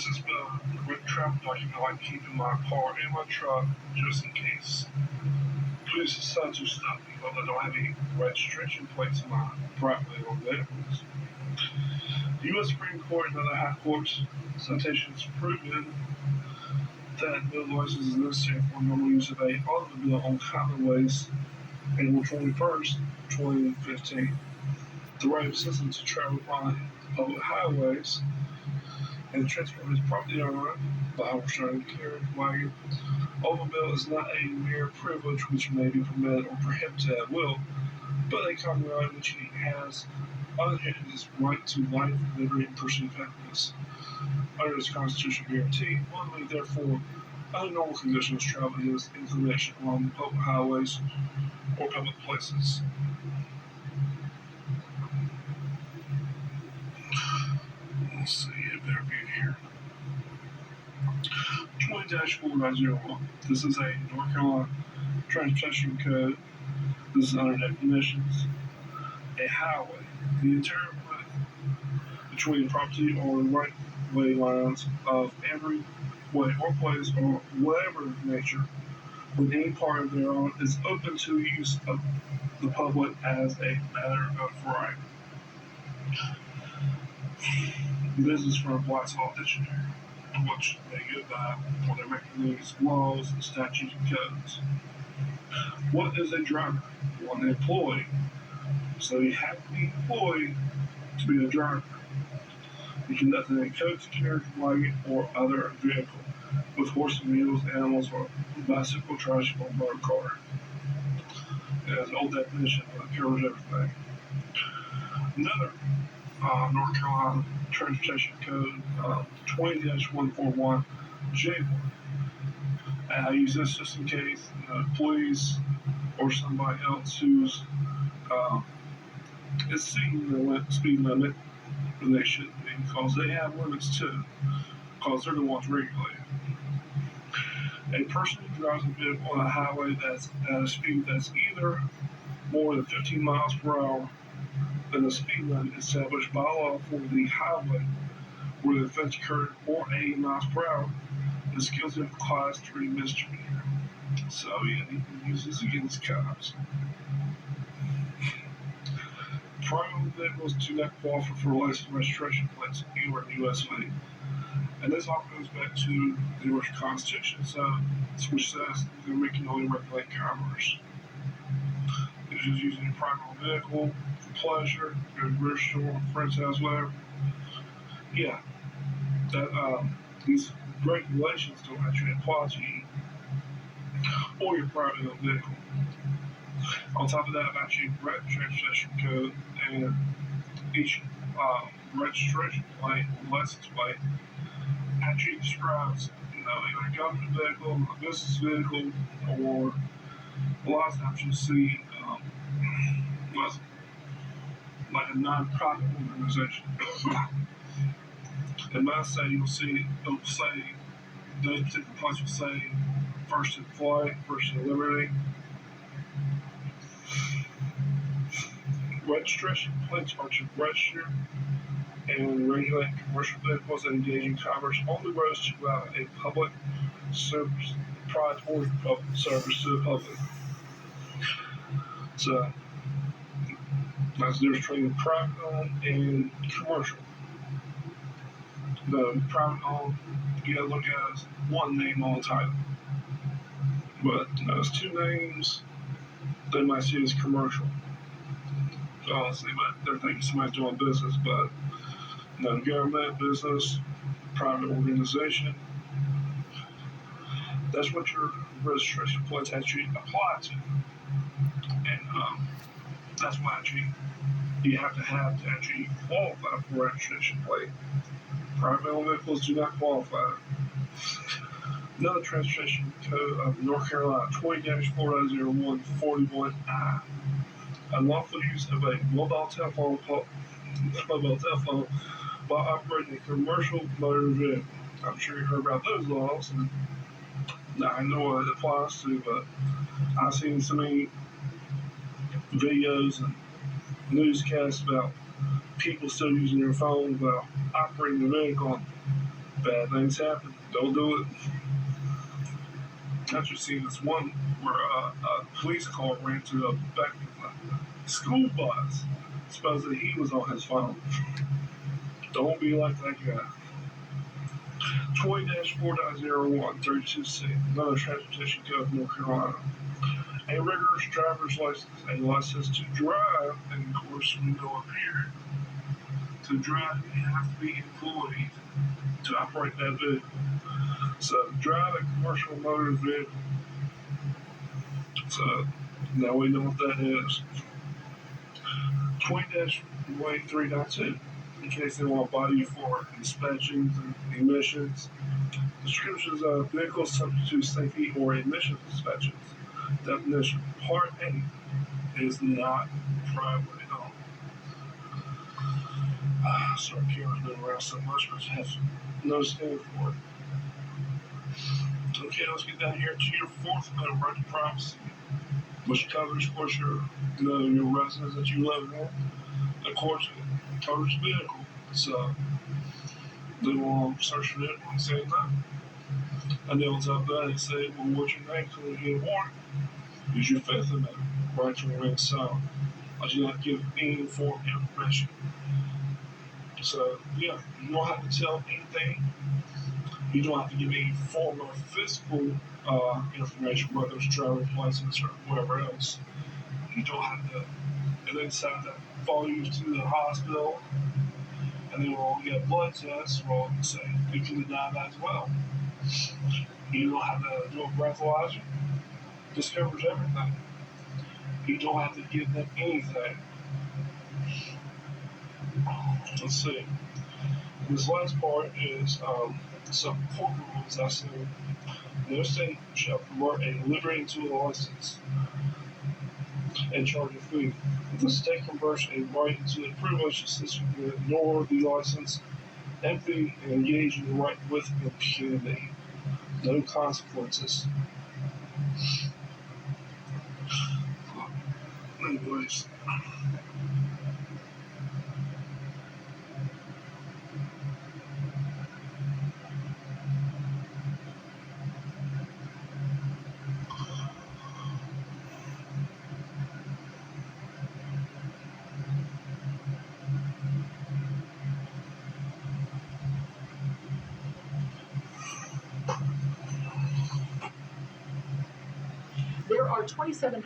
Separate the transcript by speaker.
Speaker 1: This is a quick travel document I like keep in my car and my truck just in case police decide to stop me, but I don't have any registration plates in my privately owned vehicles. The U.S. Supreme Court and other high courts citations proven that no license is necessary for normal use of a automobile on highways April 21st, 2015. The right of citizens to travel by public highways and transport his property owner by horse-drawn carriage wagon. Automobile is not a mere privilege which may be permitted or prohibited at will, but a common right which he has unhindered his right to life, liberty, and personal happiness. Under this constitutional guarantee, one may therefore, under normal conditions, travel his inclination along public highways or public places. Let's see, it better be here. 20-4.01. This is a North Carolina Transportation Code. This is under definitions. A highway. The entire width between property or right way lines of every way or place or whatever nature when any part of thereon is open to use of the public as a matter of right. This is from Black's Law Dictionary, which they go by when they're making these laws, statutes, and codes. What is a driver? Well, an employee. So you have to be employed to be a driver. You conduct a coach, carriage, wagon, or other vehicle with horses, mules, animals, or bicycle, tricycle, or motor car. It has an old definition, but it covers everything. Another North Carolina Transportation Code 20-141 J1. I use this just in case police or somebody else who's is seeing the speed limit when they should be, because they have limits too, because they're the ones regulated. A person who drives a vehicle on a highway that's at a speed that's either more than 15 miles per hour than the speed limit established by law for the highway where the offense occurred or 80 miles per hour is guilty of Class 3 misdemeanor. So yeah, you can use this against cops. Private vehicles do not qualify for license registration plates anywhere in the USA. And this all goes back to the U.S. Constitution, which says they're making only regulate commerce. It's just using a private vehicle for pleasure, go to the grocery store, friend's house, whatever. Yeah, that these regulations don't actually apply to you or your private vehicle. On top of that, I've actually read the transportation code, and each registration plate, license plate, actually describes, either a government vehicle, a business vehicle, or a lot of times you'll see like a non-profit organization. In my state, you'll see it'll say those particular places will say First in Flight, First in Liberty. Registration plates are to register and regulate commercial vehicles that engage in commerce on the roads to provide a public service, private or public service to the public. So that's the difference between private owned and commercial. The private owned, you gotta look at as one name on the title. But those two names, they might see it as commercial. So honestly, but they're thinking somebody's doing business, but government, business, private organization, that's what your registration plates actually apply to. And that's why actually you have to actually qualify for a registration plate. Private vehicles do not qualify. Another transportation code of North Carolina 20-4.01 41I. Unlawful use of a mobile telephone while operating a commercial motor vehicle. I'm sure you heard about those laws, and I know what it applies to, but I've seen so many videos and newscasts about people still using their phone while operating the vehicle. Bad things happen. Don't do it. I've just seen this one where a police car ran to the back of the school bus. Supposedly he was on his phone. Don't be like that guy. 20-4.01 32C, another transportation code of North Carolina. A rigorous driver's license, a license to drive, and of course we know up here, to drive you have to be employed to operate that vehicle. So drive a commercial motor vehicle. So now we know what that is. 20-3.2, in case they want to body you for inspections and emissions. Descriptions of vehicles subject to safety or emissions inspections. Definition. Part A is not privately owned. Sorry, Karen's been around so much, but it has no stand for it. Okay, let's get down here to your fourth amendment right to privacy, which covers, of course, your residence that you live in. Of course, it covers the vehicle. So they will search for it and say no. And they'll tell that and say, well, what's your name? So they get a warrant. Use your fifth amendment right to remain silent. I do not give any informed information. So, yeah, you don't have to tell anything. You don't have to give any form of physical information, whether it's driver's license or whatever else. You don't have to, and then decide to follow you to the hospital, and then we'll get a blood test. We'll say you can deny that as well. You don't have to do a breathalyzer. Discovers everything. You don't have to give them anything. Let's see. This last part is some court rules. I said, no state shall promote a liberty to a license and charge a fee. If the state converts a right into a privilege, the system will ignore the license and fee and engage in the right with impunity. No consequences. Anyways.
Speaker 2: There are 2,700